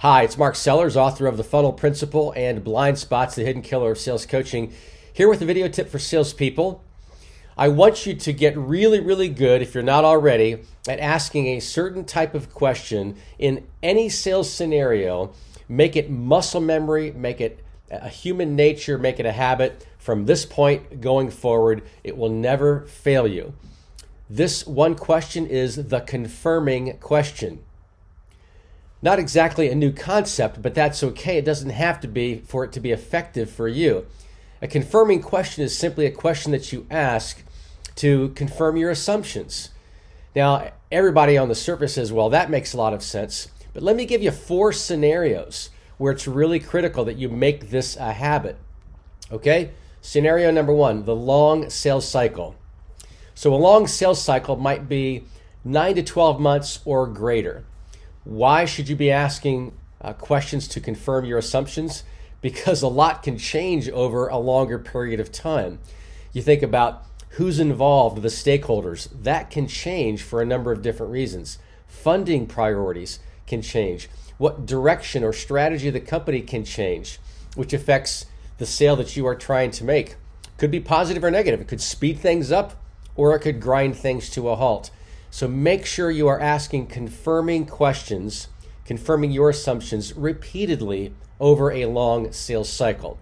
Hi, it's Mark Sellers, author of The Funnel Principle and Blind Spots, the Hidden Killer of Sales Coaching, here with a video tip for salespeople. I want you to get really good, if you're not already, at asking a certain type of question in any sales scenario. Make it muscle memory, make it a human nature, make it a habit. From this point going forward, it will never fail you. This one question is the confirming question. Not exactly a new concept, but that's okay. It doesn't have to be for it to be effective for you. A confirming question is simply a question that you ask to confirm your assumptions. Now, everybody on the surface says, well, that makes a lot of sense. But let me give you 4 scenarios where it's really critical that you make this a habit. Okay? Scenario number 1, the long sales cycle. So a long sales cycle might be 9 to 12 months or greater. Why should you be asking questions to confirm your assumptions? Because a lot can change over a longer period of time. You think about who's involved, the stakeholders. That can change for a number of different reasons. Funding priorities can change. What direction or strategy of the company can change, which affects the sale that you are trying to make. Could be positive or negative. It could speed things up or it could grind things to a halt. So make sure you are asking confirming questions, confirming your assumptions repeatedly over a long sales cycle.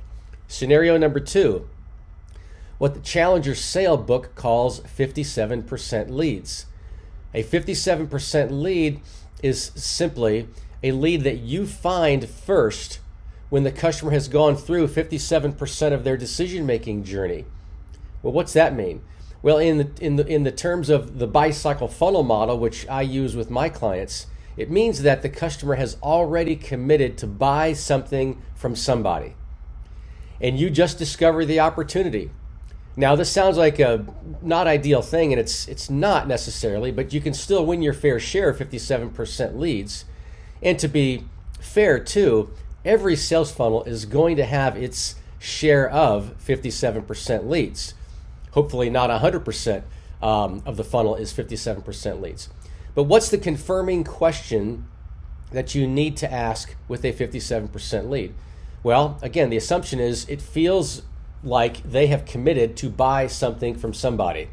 Scenario number 2, what the Challenger Sale book calls 57% leads. A 57% lead is simply a lead that you find first when the customer has gone through 57% of their decision-making journey. Well, what's that mean? Well, in the terms of the bicycle funnel model, which I use with my clients, it means that the customer has already committed to buy something from somebody, and you just discover the opportunity. Now, this sounds like a not ideal thing, and it's not necessarily, but you can still win your fair share of 57% leads. And to be fair too, every sales funnel is going to have its share of 57% leads. Hopefully not 100% of the funnel is 57% leads. But what's the confirming question that you need to ask with a 57% lead? Well, again, the assumption is it feels like they have committed to buy something from somebody.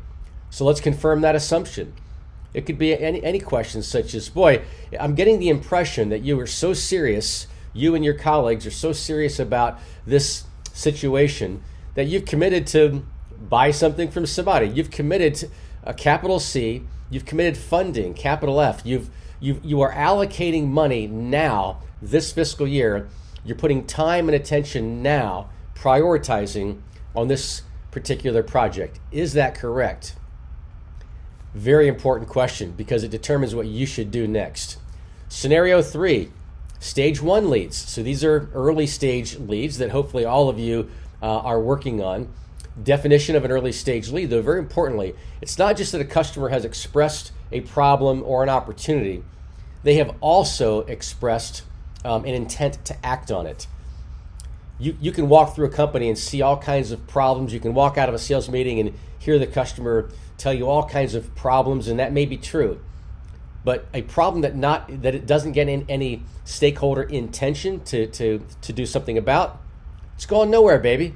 So let's confirm that assumption. It could be any questions such as, boy, I'm getting the impression that you are so serious, you and your colleagues are so serious about this situation that you've committed to buy something from somebody. You've committed to a capital C, you've committed funding, capital F. You are allocating money now, this fiscal year. You're putting time and attention now, prioritizing on this particular project. Is that correct? Very important question because it determines what you should do next. Scenario 3, stage 1 leads. So these are early stage leads that hopefully all of you are working on. Definition of an early stage lead, though, very importantly, it's not just that a customer has expressed a problem or an opportunity. They have also expressed an intent to act on it. You can walk through a company and see all kinds of problems. You can walk out of a sales meeting and hear the customer tell you all kinds of problems, and that may be true. But a problem that it doesn't get in any stakeholder intention to do something about, it's going nowhere, baby.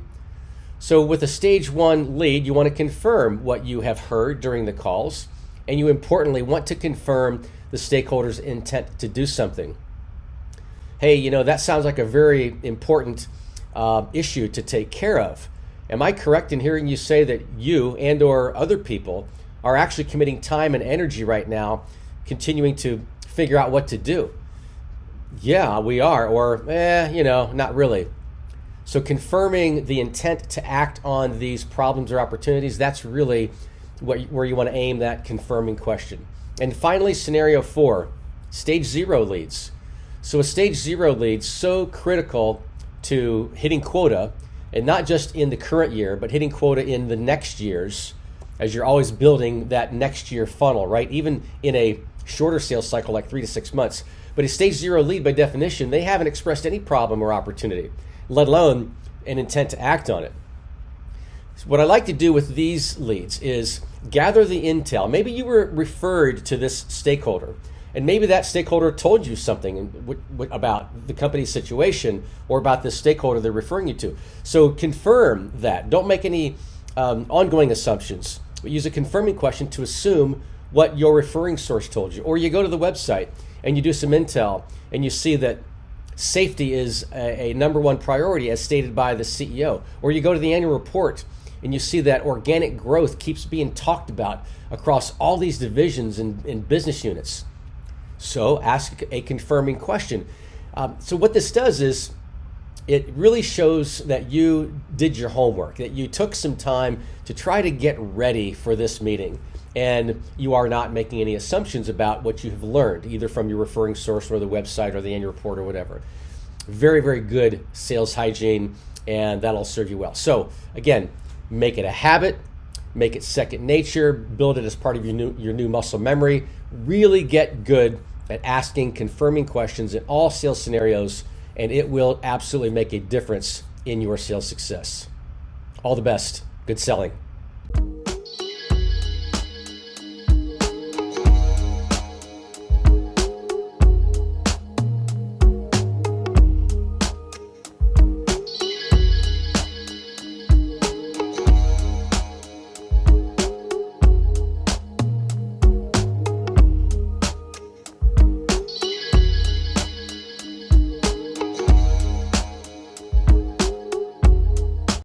So with a stage 1 lead, you want to confirm what you have heard during the calls, and you importantly want to confirm the stakeholder's intent to do something. Hey, that sounds like a very important issue to take care of. Am I correct in hearing you say that you and or other people are actually committing time and energy right now, continuing to figure out what to do? Yeah, we are, or not really. So confirming the intent to act on these problems or opportunities, that's really where you want to aim that confirming question. And finally, scenario 4, stage 0 leads. So a stage 0 lead, so critical to hitting quota, and not just in the current year, but hitting quota in the next years, as you're always building that next year funnel, right? Even in a shorter sales cycle like 3 to 6 months. But a stage 0 lead, by definition, they haven't expressed any problem or opportunity, let alone an intent to act on it. So what I like to do with these leads is gather the intel. Maybe you were referred to this stakeholder And maybe that stakeholder told you something about the company's situation or about the stakeholder they're referring you to. So confirm that. Don't make any ongoing assumptions, but use a confirming question to assume what your referring source told you. Or you go to the website and you do some intel and you see that safety is a number one priority as stated by the CEO. Or you go to the annual report and you see that organic growth keeps being talked about across all these divisions and business units. So ask a confirming question. So what this does is it really shows that you did your homework, that you took some time to try to get ready for this meeting, and you are not making any assumptions about what you have learned, either from your referring source or the website or the annual report or whatever. Very, very good sales hygiene, and that'll serve you well. So again, make it a habit, make it second nature, build it as part of your new muscle memory. Really get good at asking confirming questions in all sales scenarios, and it will absolutely make a difference in your sales success. All the best. Good selling.